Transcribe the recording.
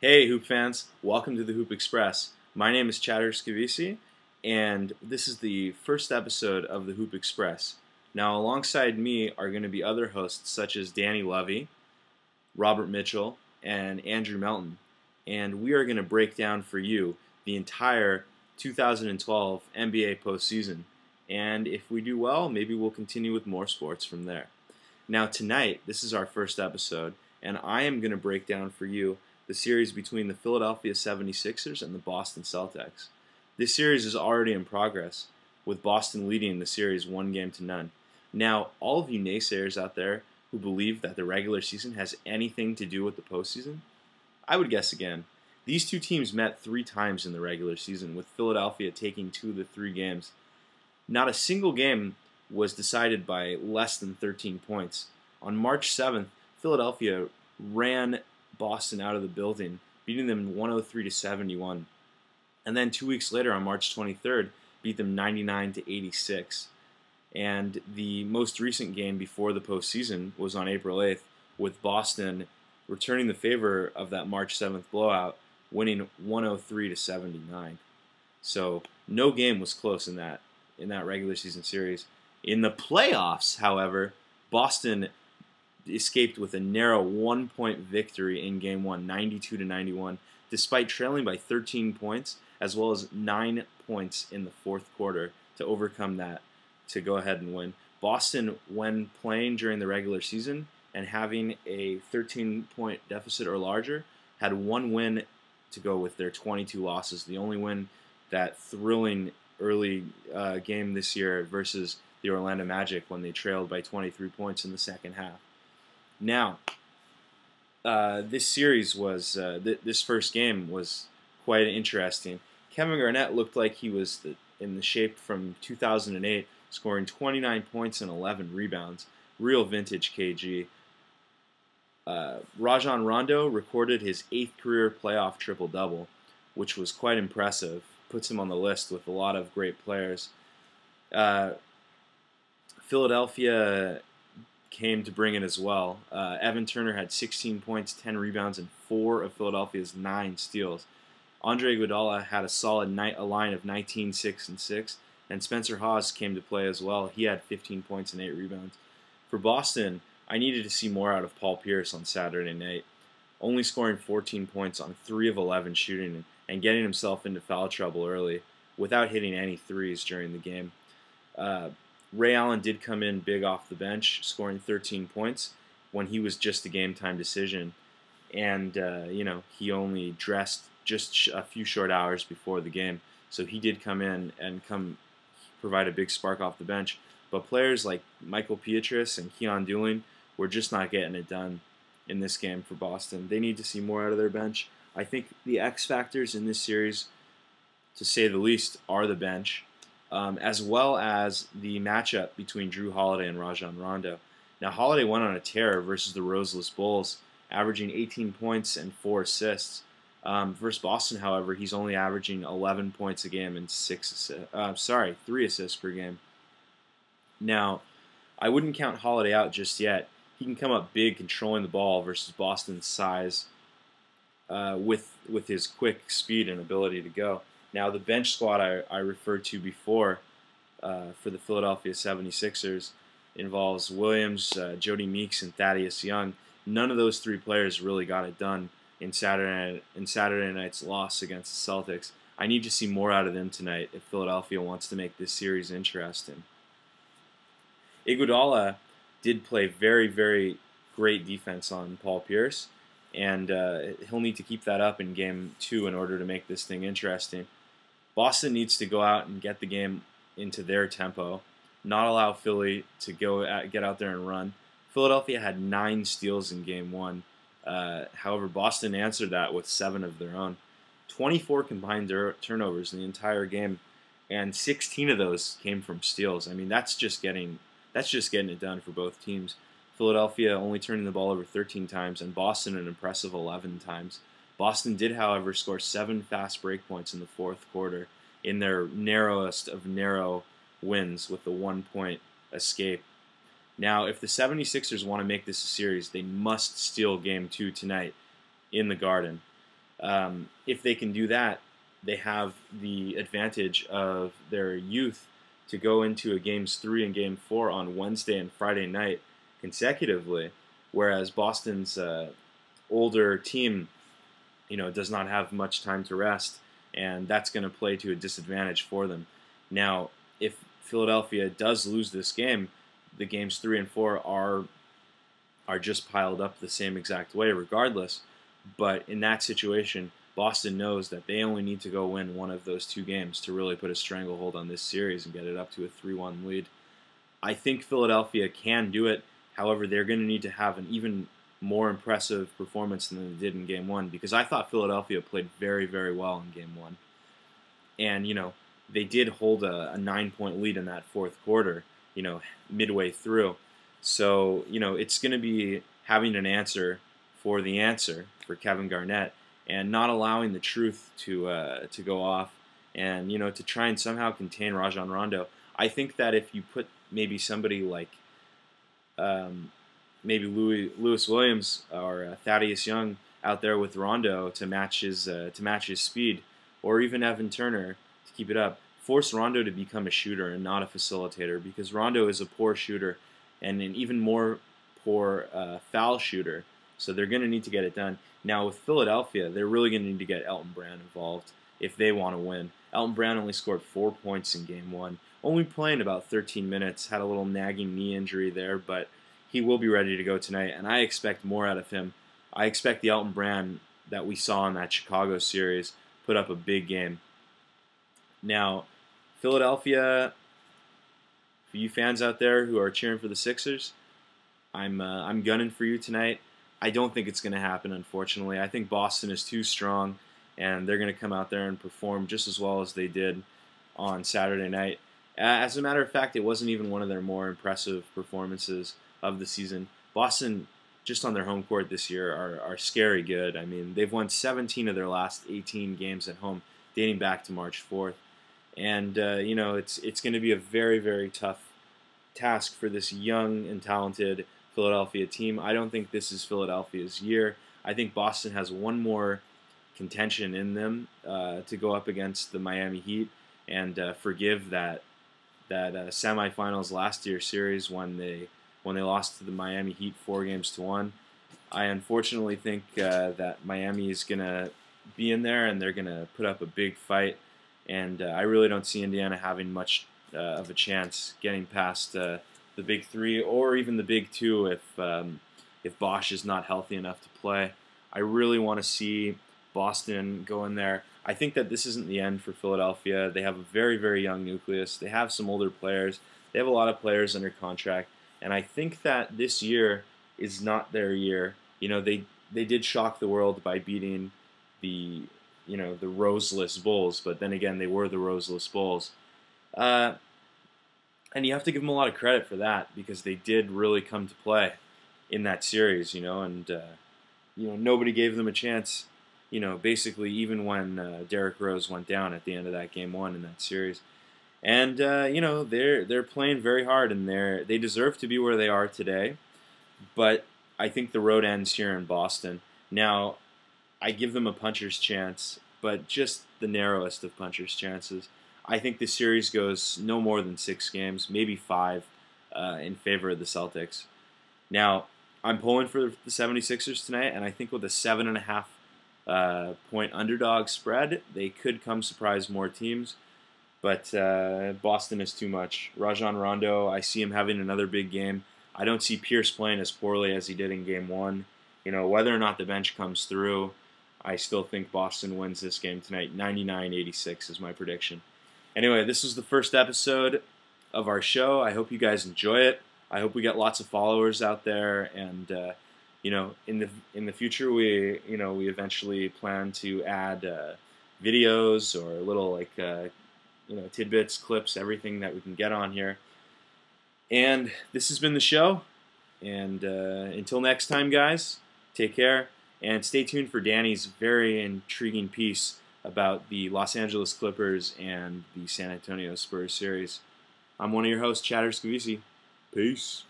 Hey Hoop fans, welcome to the Hoop Express. My name is Herscovici, and this is the first episode of the Hoop Express. Now alongside me are going to be other hosts such as Danny Levy, Robert Mitchell, and Andrew Melton. And we are going to break down for you the entire 2012 NBA postseason. And if we do well, maybe we'll continue with more sports from there. Now tonight, this is our first episode, and I am going to break down for you the series between the Philadelphia 76ers and the Boston Celtics. This series is already in progress, with Boston leading the series 1-0. Now, all of you naysayers out there who believe that the regular season has anything to do with the postseason, I would guess again. These two teams met 3 times in the regular season, with Philadelphia taking 2 of the 3 games. Not a single game was decided by less than 13 points. On March 7th, Philadelphia ran Boston out of the building, beating them 103-71. And then 2 weeks later, on March 23rd, beat them 99-86. And the most recent game before the postseason was on April 8th, with Boston returning the favor of that March 7th blowout, winning 103-79. So no game was close in that regular season series. In the playoffs, however, Boston escaped with a narrow 1-point victory in Game 1, 92-91, despite trailing by 13 points, as well as 9 points in the fourth quarter to overcome that, to go ahead and win. Boston, when playing during the regular season and having a 13-point deficit or larger, had 1 win to go with their 22 losses. The only win that thrilling early game this year versus the Orlando Magic when they trailed by 23 points in the second half. Now, this series was, this first game was quite interesting. Kevin Garnett looked like he was in the shape from 2008, scoring 29 points and 11 rebounds. Real vintage KG. Rajon Rondo recorded his 8th career playoff triple-double, which was quite impressive. Puts him on the list with a lot of great players. Philadelphia came to bring it as well. Evan Turner had 16 points, 10 rebounds, and 4 of Philadelphia's 9 steals. Andre Iguodala had a solid a line of 19, 6, and 6, and Spencer Hawes came to play as well. He had 15 points and 8 rebounds. For Boston, I needed to see more out of Paul Pierce on Saturday night, only scoring 14 points on 3 of 11 shooting and getting himself into foul trouble early without hitting any threes during the game. Ray Allen did come in big off the bench, scoring 13 points when he was just a game-time decision. And, he only dressed just a few short hours before the game. So he did come in and provide a big spark off the bench. But players like Michael Pietrus and Keon Dooling were just not getting it done in this game for Boston. They need to see more out of their bench. I think the X factors in this series, to say the least, are the bench. As well as the matchup between Drew Holiday and Rajon Rondo. Now, Holiday went on a tear versus the Roseless Bulls, averaging 18 points and 4 assists. Versus Boston, however, he's only averaging 11 points a game and 3 assists per game. Now, I wouldn't count Holiday out just yet. He can come up big controlling the ball versus Boston's size with his quick speed and ability to go. Now, the bench squad I referred to before for the Philadelphia 76ers involves Williams, Jody Meeks, and Thaddeus Young. None of those 3 players really got it done in Saturday night's loss against the Celtics. I need to see more out of them tonight if Philadelphia wants to make this series interesting. Iguodala did play very, very great defense on Paul Pierce, and he'll need to keep that up in Game 2 in order to make this thing interesting. Boston needs to go out and get the game into their tempo, not allow Philly to get out there and run. Philadelphia had 9 steals in Game 1. However, Boston answered that with 7 of their own. 24 combined turnovers in the entire game, and 16 of those came from steals. I mean, that's just getting it done for both teams. Philadelphia only turning the ball over 13 times, and Boston an impressive 11 times. Boston did, however, score 7 fast break points in the fourth quarter in their narrowest of narrow wins with the 1-point escape. Now, if the 76ers want to make this a series, they must steal Game 2 tonight in the Garden. If they can do that, they have the advantage of their youth to go into a games 3 and game 4 on Wednesday and Friday night consecutively, whereas Boston's older team, does not have much time to rest, and that's going to play to a disadvantage for them. Now, if Philadelphia does lose this game, the games 3 and 4 are just piled up the same exact way regardless. But in that situation, Boston knows that they only need to go win one of those 2 games to really put a stranglehold on this series and get it up to a 3-1 lead. I think Philadelphia can do it. However, they're going to need to have an even more impressive performance than they did in Game 1, because I thought Philadelphia played very, very well in Game 1. And, they did hold a 9-point lead in that fourth quarter, midway through. So, it's going to be having an answer for Kevin Garnett, and not allowing the truth to go off, and, to try and somehow contain Rajon Rondo. I think that if you put maybe somebody like maybe Lewis Williams or Thaddeus Young out there with Rondo to match his speed, or even Evan Turner to keep it up, force Rondo to become a shooter and not a facilitator, because Rondo is a poor shooter and an even more poor foul shooter. So they're going to need to get it done. Now with Philadelphia, they're really going to need to get Elton Brand involved if they want to win. Elton Brand only scored 4 points in Game 1, only playing about 13 minutes, had a little nagging knee injury there, but he will be ready to go tonight, and I expect more out of him. I expect the Elton Brand that we saw in that Chicago series put up a big game. Now, Philadelphia, for you fans out there who are cheering for the Sixers, I'm gunning for you tonight. I don't think it's going to happen, unfortunately. I think Boston is too strong, and they're going to come out there and perform just as well as they did on Saturday night. As a matter of fact, it wasn't even one of their more impressive performances of the season. Boston, just on their home court this year, are scary good. I mean, they've won 17 of their last 18 games at home, dating back to March 4th. And, it's going to be a very, very tough task for this young and talented Philadelphia team. I don't think this is Philadelphia's year. I think Boston has one more contention in them to go up against the Miami Heat and forgive that semifinals last year series when they lost to the Miami Heat 4-1. I unfortunately think that Miami is going to be in there and they're going to put up a big fight, and I really don't see Indiana having much of a chance getting past the Big Three or even the Big Two if Bosch is not healthy enough to play. I really want to see Boston go in there. I think that this isn't the end for Philadelphia. They have a very, very young nucleus. They have some older players. They have a lot of players under contract. And I think that this year is not their year. They did shock the world by beating the roseless Bulls, but then again, they were the roseless Bulls. And you have to give them a lot of credit for that, because they did really come to play in that series, and nobody gave them a chance, basically even when Derrick Rose went down at the end of that Game 1 in that series. And they're playing very hard, and they deserve to be where they are today. But I think the road ends here in Boston. Now, I give them a puncher's chance, but just the narrowest of puncher's chances. I think the series goes no more than 6 games, maybe 5, in favor of the Celtics. Now, I'm pulling for the 76ers tonight, and I think with a 7.5 point underdog spread, they could come surprise more teams. But Boston is too much. Rajon Rondo, I see him having another big game. I don't see Pierce playing as poorly as he did in Game 1. Whether or not the bench comes through, I still think Boston wins this game tonight. 99-86 is my prediction. Anyway, this was the first episode of our show. I hope you guys enjoy it. I hope we get lots of followers out there, and in the future, we eventually plan to add videos or little tidbits, clips, everything that we can get on here. And this has been the show. And until next time, guys, take care, and stay tuned for Danny's very intriguing piece about the Los Angeles Clippers and the San Antonio Spurs series. I'm one of your hosts, Herscovici. Peace.